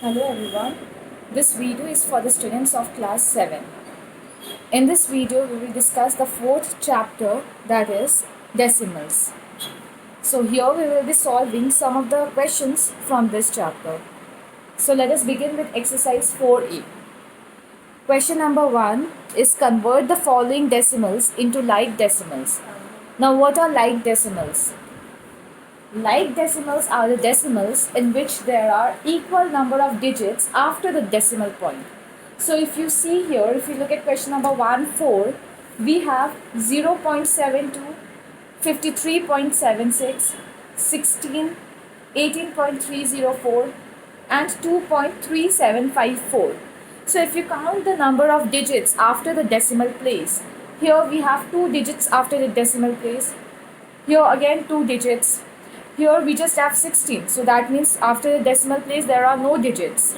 Hello everyone, this video is for the students of class 7. In this video, we will discuss the fourth chapter, that is decimals. So here we will be solving some of the questions from this chapter. So let us begin with exercise 4A. Question number 1 is convert the following decimals into like decimals. Now what are like decimals? Like decimals are the decimals in which there are equal number of digits after the decimal point. So if you see here, if you look at question number 1, 4, we have 0.72, 53.76, 16, 18.304 and 2.3754. So if you count the number of digits after the decimal place, here we have 2 digits after the decimal place, here again 2 digits, here we just have 16, so that means after the decimal place there are no digits.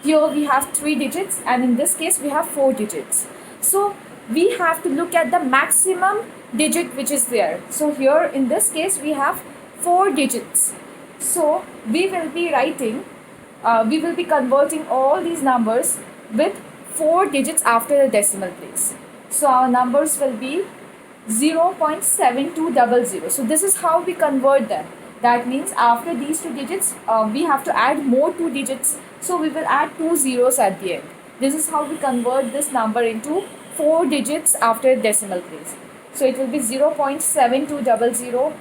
Here we have 3 digits and in this case we have 4 digits. So we have to look at the maximum digit which is there. So here in this case we have 4 digits. So we will be converting all these numbers with 4 digits after the decimal place. So our numbers will be 0.7200. So this is how we convert them. That means after these 2 digits, we have to add more 2 digits. So we will add 2 zeros at the end. This is how we convert this number into 4 digits after decimal place. So it will be 0.7200.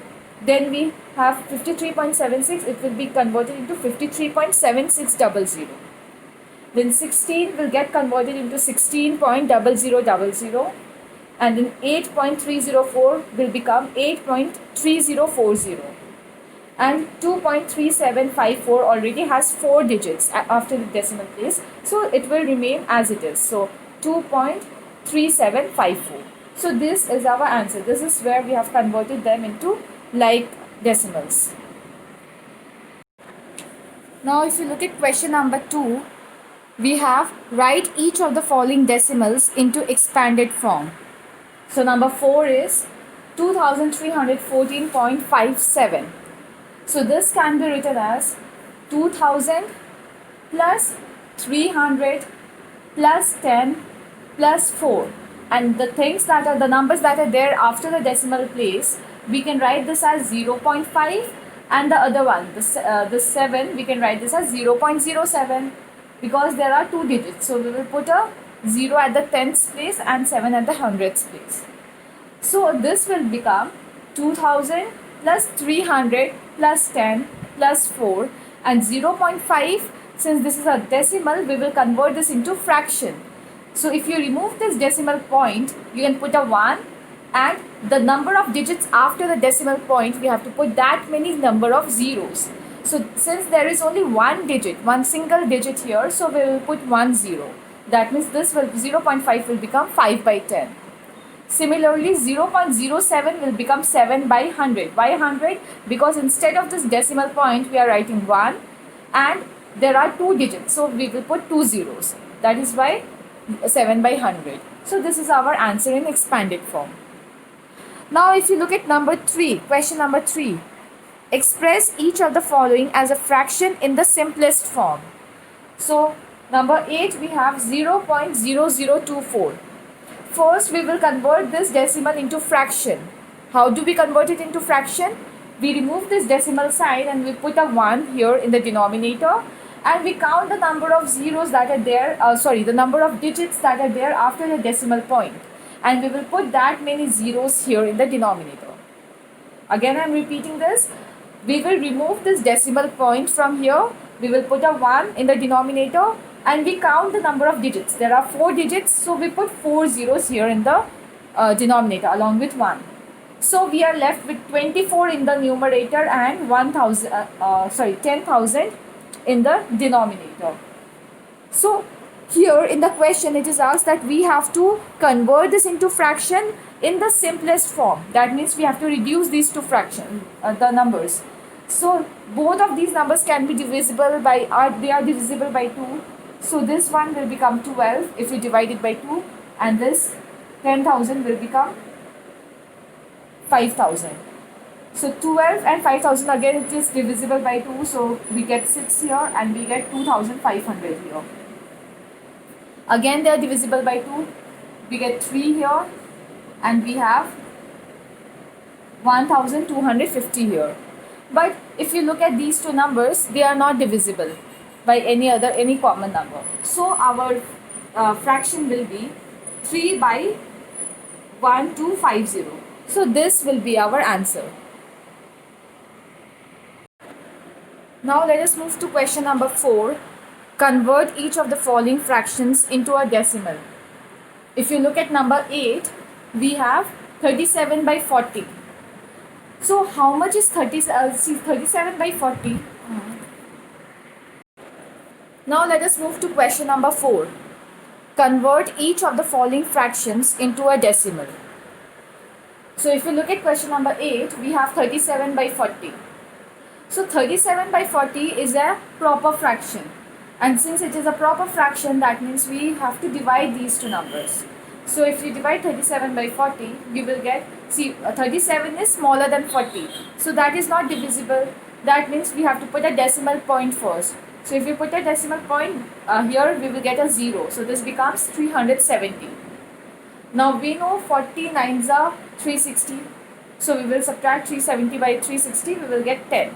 Then we have 53.76. It will be converted into 53.7600. Then 16 will get converted into 16.0000. And then 8.304 will become 8.3040. And 2.3754 already has 4 digits after the decimal place. So it will remain as it is. So 2.3754. So this is our answer. This is where we have converted them into like decimals. Now if you look at question number 2, we have write each of the following decimals into expanded form. So number 4 is 2314.57. So this can be written as 2000 plus 300 plus 10 plus 4. And the numbers that are there after the decimal place, we can write this as 0.5, and the other one, the 7, we can write this as 0.07 because there are 2 digits. So we will put a 0 at the 10th place and 7 at the 100th place. So this will become 2000 plus 300 plus 10 plus 4, and 0.5, since this is a decimal, we will convert this into fraction. So if you remove this decimal point, you can put a 1, and the number of digits after the decimal point, we have to put that many number of zeros. So since there is only one single digit here, so we will put 1 0. That means this will 0.5 will become 5 by 10. Similarly, 0.07 will become 7 by 100. Why 100? Because instead of this decimal point, we are writing 1 and there are 2 digits. So we will put 2 zeros. That is why 7 by 100. So this is our answer in expanded form. Now if you look at number 3, question number 3. Express each of the following as a fraction in the simplest form. So number 8, we have 0.0024. First, we will convert this decimal into fraction. How do we convert it into fraction? We remove this decimal sign and we put a 1 here in the denominator, and we count the number of zeros that are there, the number of digits that are there after the decimal point, and we will put that many zeros here in the denominator. Again, I am repeating this. We will remove this decimal point from here. We will put a 1 in the denominator and we count the number of digits. There are 4 digits, so we put 4 zeros here in the denominator along with 1. So we are left with 24 in the numerator and 10,000 in the denominator. So here in the question it is asked that we have to convert this into fraction in the simplest form. That means we have to reduce these two fractions, the numbers. So both of these numbers can be divisible by, they are divisible by 2. So this one will become 12 if we divide it by 2, and this 10,000 will become 5,000. So 12 and 5000, again it is divisible by 2, so we get 6 here and we get 2500 here. Again they are divisible by 2, we get 3 here and we have 1250 here. But if you look at these two numbers, they are not divisible by any common number. So our fraction will be 3 by 1250. So this will be our answer. Now let us move to question number 4. Convert each of the following fractions into a decimal. If you look at number 8, we have 37 by 40. So how much is 37 by 40? Now let us move to question number 4. Convert each of the following fractions into a decimal. So if you look at question number 8, we have 37 by 40. So 37 by 40 is a proper fraction. And since it is a proper fraction, that means we have to divide these two numbers. So if you divide 37 by 40, we will get, 37 is smaller than 40. So that is not divisible. That means we have to put a decimal point first. So if you put a decimal point here, we will get a 0. So this becomes 370. Now we know 40 nines are 360. So we will subtract 370 by 360, we will get 10.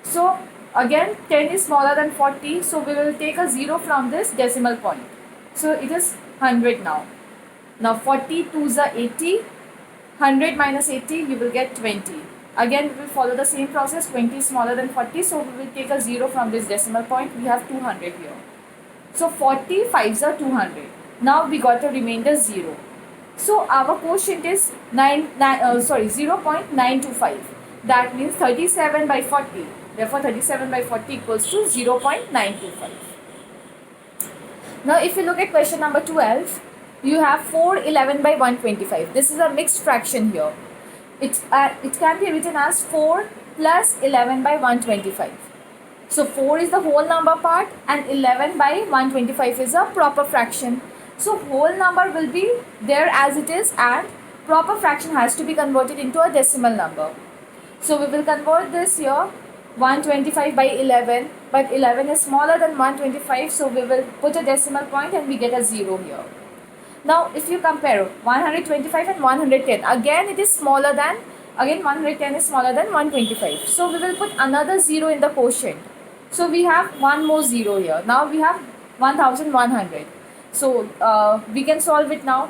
So again 10 is smaller than 40, so we will take a 0 from this decimal point. So it is 100 now. Now 40 2s are 80, 100 minus 80, you will get 20. Again we will follow the same process, 20 is smaller than 40, so we will take a 0 from this decimal point, we have 200 here. So 40 5s are 200. Now we got a remainder 0. So our quotient is 0.925. That means 37 by 40. Therefore 37 by 40 equals to 0.925. Now if you look at question number 12, you have 411 by 125. This is a mixed fraction here. It can be written as 4 plus 11 by 125. So 4 is the whole number part and 11 by 125 is a proper fraction. So whole number will be there as it is and proper fraction has to be converted into a decimal number. So we will convert this here, 125 by 11, but 11 is smaller than 125, so we will put a decimal point and we get a 0 here. Now if you compare 125 and 110, again it is smaller than, 110 is smaller than 125. So we will put another 0 in the quotient. So we have one more 0 here. Now we have 1100. So we can solve it now.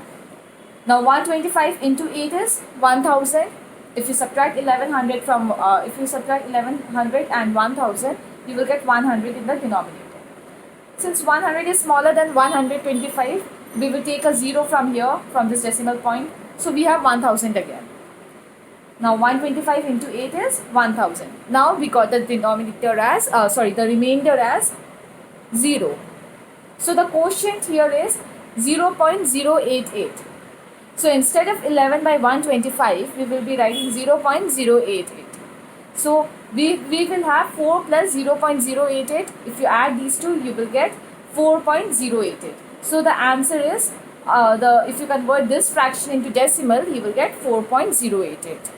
Now 125 into 8 is 1000. If you subtract 1100 from, if you subtract 1100 and 1000, you will get 100 in the denominator. Since 100 is smaller than 125, we will take a 0 from here, from this decimal point. So we have 1000 again. Now 125 into 8 is 1000. Now we got the denominator as, the remainder as 0. So the quotient here is 0.088. So instead of 11 by 125, we will be writing 0.088. So we will have 4 plus 0.088. If you add these two, you will get 4.088. So the answer is, if you convert this fraction into decimal, you will get 4.088.